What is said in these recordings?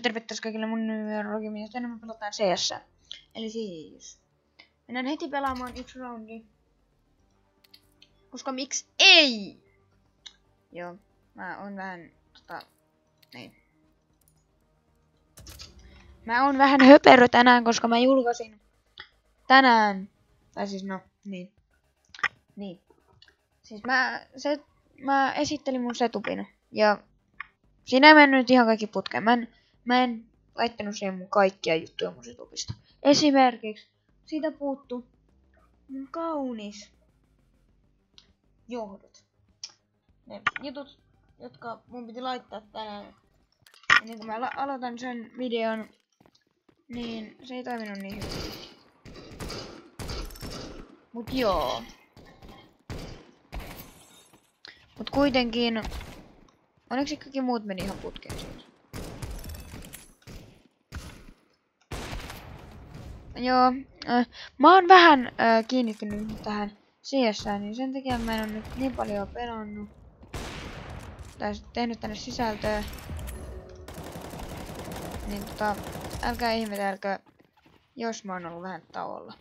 Terve taas kaikille, mun nimi on Rogi, ja tänään me pelataan CS. Eli siis mennään heti pelaamaan yksi roundi. Koska miksi ei? Joo, mä oon vähän niin. Mä oon vähän höperö tänään, koska mä julkaisin tänään. Tai siis no, niin. Siis mä esittelin mun setupin. Ja siinä ei mennyt ihan kaikki putkeen. Mä en laittanut siihen mun kaikkia juttuja mun setupista. Esimerkiksi siitä puuttu mun kaunis johdot. Ne jutut, jotka mun piti laittaa tänään. Ennen kuin mä aloitan sen videon, niin se ei toiminut niin hyvin. Mut joo. Mut kuitenkin onneksi kaikki muut meni ihan putkeen siitä. Joo, mä oon vähän kiinnittynyt tähän CS:ään, niin sen takia mä en oo nyt niin paljon pelannut. Tai tehnyt tänne sisältöä. Niin älkää ihmetelkö, jos mä oon ollut vähän tauolla.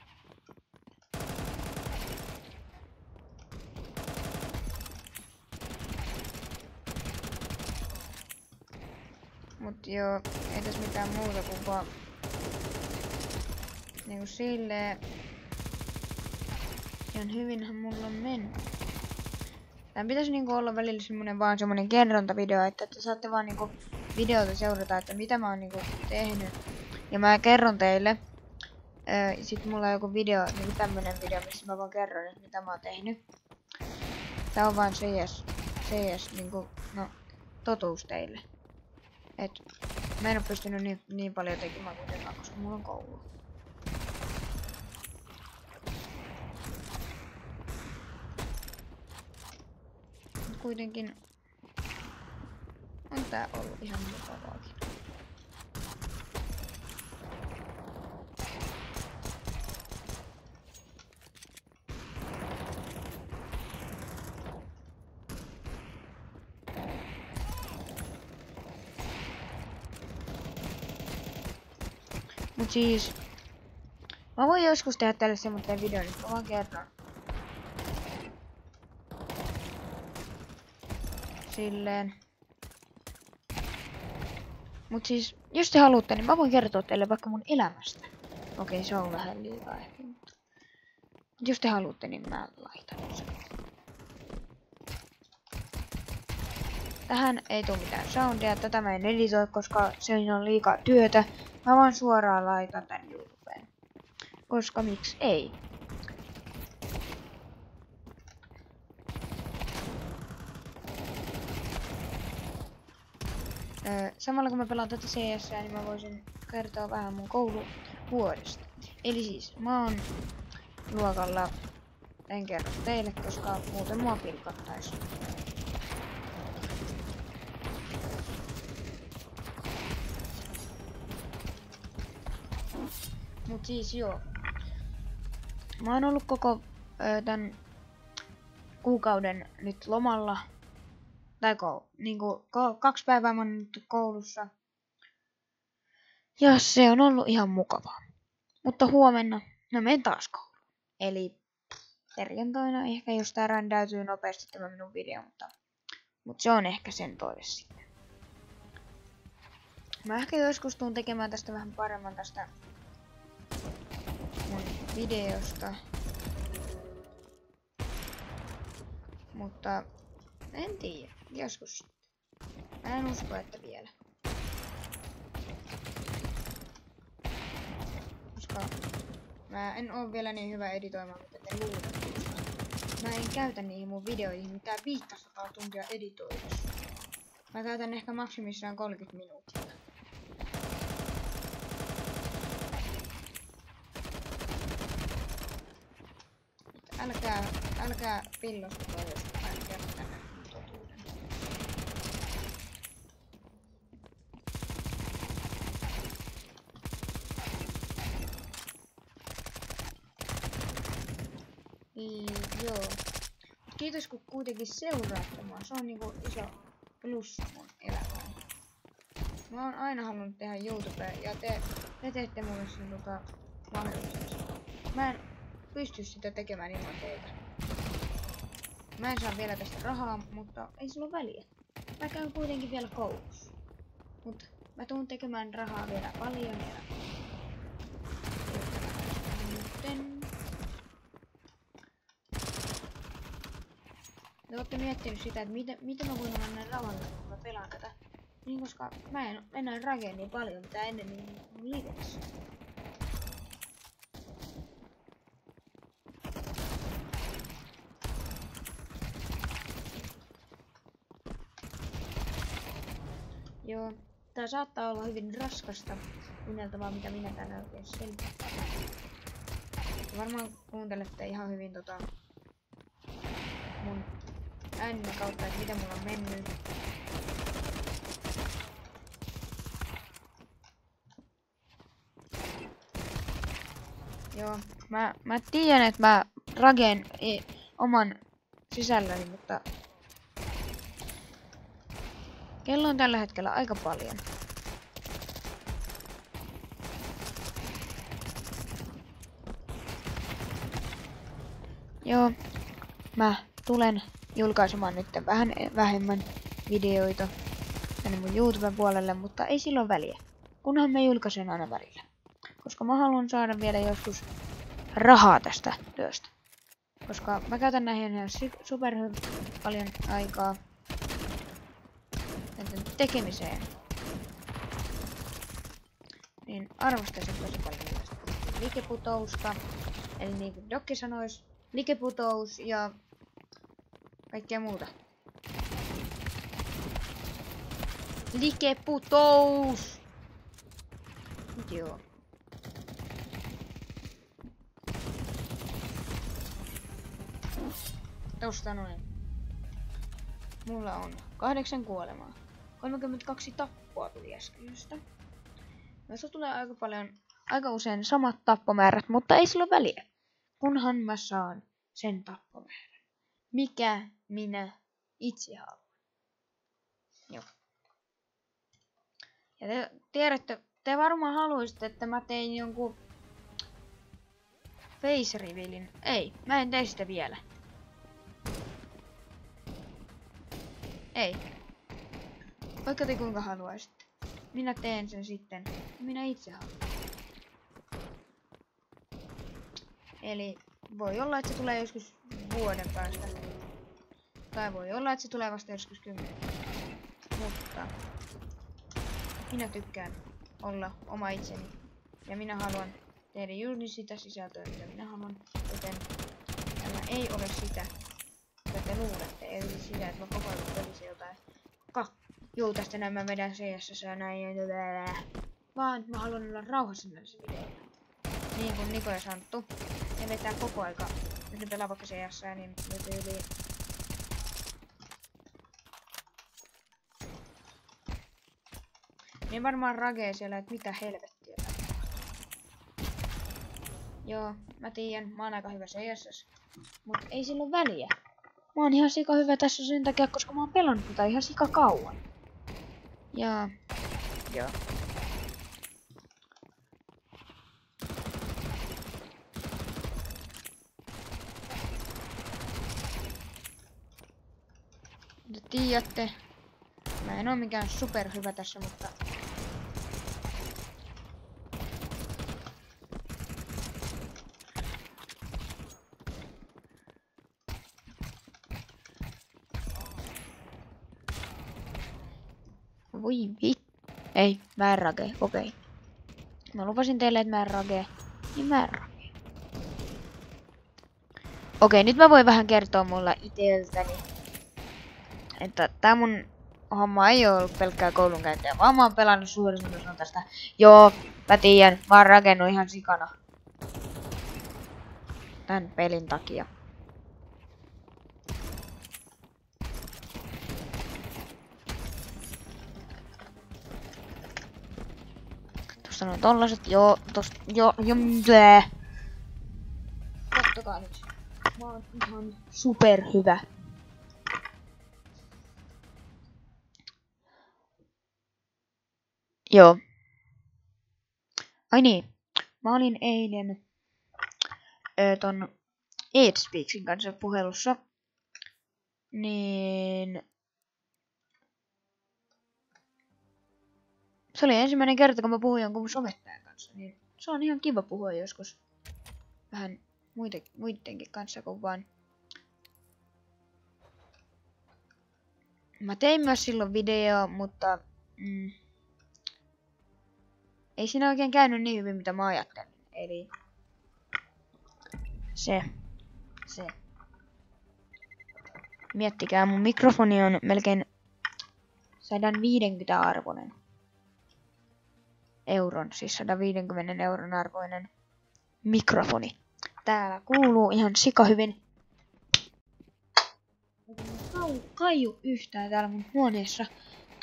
Mut joo, ei tässä mitään muuta kuin vaan niinku silleen. Ihan hyvinhän mulla on mennyt. Tän pitäisi niinku olla välillä semmonen kerrontavideo, että te saatte vaan niinku videota seurata, että mitä mä oon niinku tehnyt. Ja mä kerron teille. Sitten mulla on joku video, niinku tämmönen video, missä mä vaan kerron, että mitä mä oon tehnyt. Tää on vaan CS niinku, no, totuus teille. Et mä en oo pystynyt niin paljon tekemään kuitenkaan, koska mulla on koulu. Mut kuitenkin on tää ollut ihan mukavaakin. Mut siis mä voin joskus tehdä tälle semmoinen videon, että mä vaan kerron. Silleen. Mut siis, jos te haluatte, niin mä voin kertoa teille vaikka mun elämästä. Okei, se on vähän liikaa ehkä, mutta jos te haluatte, niin mä laitan sen. Tähän ei tule mitään soundia, tätä mä en editoi, koska se on liikaa työtä. Mä vaan suoraan laitan tän YouTubeen. Koska miksi ei? Samalla kun mä pelaan tätä CS, niin mä voisin kertoa vähän mun kouluvuodesta. Eli siis mä oon luokalla, en kerro teille, koska muuten mua pilkattais. Mut siis joo. Mä oon ollut koko tän kuukauden nyt lomalla. Tai niinku 2 päivää mä oon nyt koulussa. Ja se on ollut ihan mukavaa. Mutta huomenna mä menen taas kouluun. Eli perjantaina ehkä, jos tää rändäytyy nopeasti tämä minun video, mutta se on ehkä sen toive sitten. Mä ehkä joskus tuun tekemään tästä vähän paremman tästä mun videosta. Mutta en tiedä, joskus. Mä en usko, että vielä. Koska mä en oo vielä niin hyvä editoimaan, mitä te luulette. Mä en käytä niihin mun videoihin mitään 500 tuntia editoidessa. Mä käytän ehkä maksimissaan 30 minuuttia. Älkää pillostako, jos mä en kerro tänne totuuden. Joo. Kiitos kun kuitenkin seuraatte mua. Se on niinku iso plussa mun elämään. Mä oon aina halunnut tehdä YouTubea ja te teette mulle sen mahdollisuus. Mä en pysty sitä tekemään ilman teitä. Mä en saa vielä tästä rahaa, mutta ei sillä ole väliä. Mä käyn kuitenkin vielä koulussa. Mut mä tuun tekemään rahaa vielä paljon ja... Te ootte miettinyt sitä, että miten mä voin olla näin lavalla, kun mä pelaan tätä. Niin koska mä en enää ragea niin paljon mitä ennen niin mun livessä. Joo, tää saattaa olla hyvin raskasta kuunneltavaa, mitä minä tänään oikein selitän. Varmaan kuuntelette ihan hyvin mun äänen kautta, että mitä mulla on mennyt. Joo, mä tiedän, että mä rageen oman sisälläni, mutta kello on tällä hetkellä aika paljon. Joo, mä tulen julkaisemaan nyt vähän vähemmän videoita tänne mun YouTuben puolelle, mutta ei silloin väliä. Kunhan mä julkaisen aina välillä. Koska mä haluan saada vielä joskus rahaa tästä työstä. Koska mä käytän näihin ihan super paljon aikaa tekemiseen. Niin arvostaisin tosi paljon tästä likeputousta. Eli niin kuin Dokki sanois, likeputous ja kaikkea muuta. Likeputous! Joo. Tosta noin. Mulla on 8 kuolemaa. 32 tappoa tuli äskeisestä. Tässä tulee aika usein samat tappomäärät, mutta ei sillä ole väliä. Kunhan mä saan sen tappomäärän. Mikä minä itse haluan. Joo. Ja te tiedätte, te varmaan haluaisitte, että mä tein jonkun face revealin. Ei, mä en tee sitä vielä. Ei. Vaikka te kuinka haluaisitte. Minä teen sen sitten. Minä itse haluan. Eli voi olla, että se tulee joskus vuoden päästä. Tai voi olla, että se tulee vasta joskus 10. Mutta minä tykkään olla oma itseni. Ja minä haluan tehdä juuri sitä sisältöä, mitä minä haluan. Joten tämä ei ole sitä, mitä te luulette. Eli sitä, että mä koko ajan pelisin jotain. Joo, tästä näin mä vedän CS ja näin. Vaan mä haluan olla rauhassa näissä videoilla. Niin kuin Niko ja Santtu. Ne vetää koko aika. Jos ne pelaa vaikka CS niin tyyliin. Niin varmaan ragee siellä, että mitä helvettiä. Joo, mä tiedän, mä oon aika hyvä CS. Mut ei sillä ole väliä. Mä oon ihan sika hyvä tässä sen takia, koska mä oon pelannut tätä ihan sika kauan. Ja... Joo. Te tiedätte, mä en oo mikään superhyvä tässä, mutta... Voi vit... Ei, mä en rage, okei. Mä lupasin teille, että mä en rage, niin mä en rage. Okei, nyt mä voin vähän kertoa mulla iteltäni. Että tää mun homma ei oo ollut pelkkää koulunkäyntiä, vaan mä oon pelannut suurin osan tästä. Joo, mä tiedän, mä oon rakennut ihan sikana. Tän pelin takia. Tuossa on tollaset, joo, tosta, joo, blää. Kattokaa nyt. Mä oon ihan superhyvä. Joo. Ai niin. Mä olin eilen ton Eatspeaksin kanssa puhelussa. Niin... Se oli ensimmäinen kerta, kun mä puhuin jonkun somettajan kanssa. Niin se on ihan kiva puhua joskus. Vähän muidenkin kanssa, kun vaan... Mä tein myös silloin video, mutta... ei siinä oikein käynyt niin hyvin, mitä mä ajattelin. Eli... Se. Miettikää, mun mikrofoni on melkein 150 arvoinen. Siis 150 euron arvoinen mikrofoni. Täällä kuuluu ihan sika hyvin. Kaiju yhtään täällä mun huoneessa.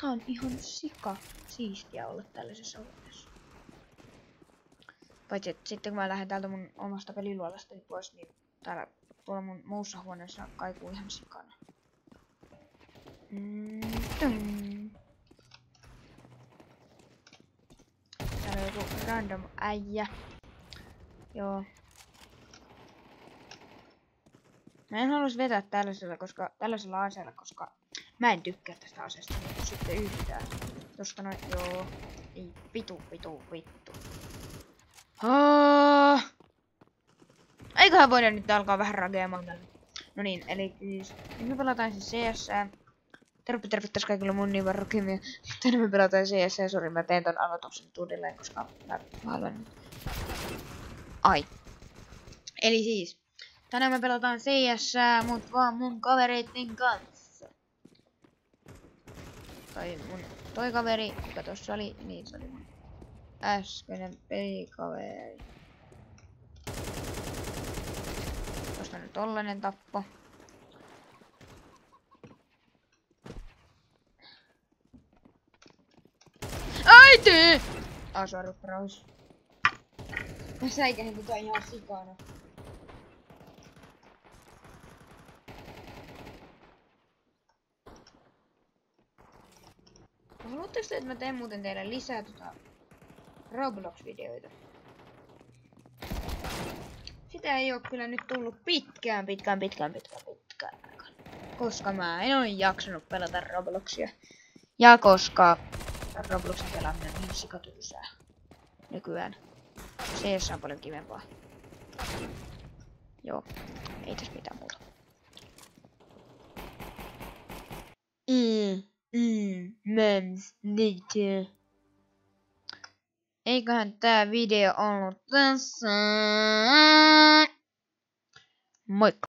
Tää on ihan sika siistiä olla tällaisessa huoneessa. Paitsi että sitten kun mä lähden täältä mun omasta peliluolasta pois, niin täällä tuolla mun muussa huoneessa kaikuu ihan sikana. Täällä on joku random äijä. Joo. Mä en halus vetää tällaisella aseella, koska mä en tykkää tästä aseesta sitten yhtään. Tosta noin, joo. Ei, vitu. Eiköhän voida nyt alkaa vähän rakeamaan tällä. No niin, eli siis me pelataan siis CS. Terve taas kaikille mun nimen rokimia. Tänne me pelataan CS, sori mä teen ton aloituksen uudelleen, koska mä haluan... Ai. Eli siis, tänään me pelataan CS, mut vaan mun kavereitten kanssa. Tai mun toi kaveri, joka tossa oli, niin se oli mun äskeinen pelikaveri. Tosta nyt tollanen tappo. Äiti! Sorry bros. Mä säikähin tota ihan sikana. Haluatteko te, että mä teen muuten teille lisää Roblox-videoita? Sitä ei oo kyllä nyt tullut pitkään. Koska mä en oo jaksanut pelata Robloxia. Ja koska Robloxin pelaaminen on niin sikatylsää nykyään. CS on paljon kivempaa. Joo, ei tässä mitään muuta. Mens niitä. Eiköhän tää video ollut tässä. Moikka!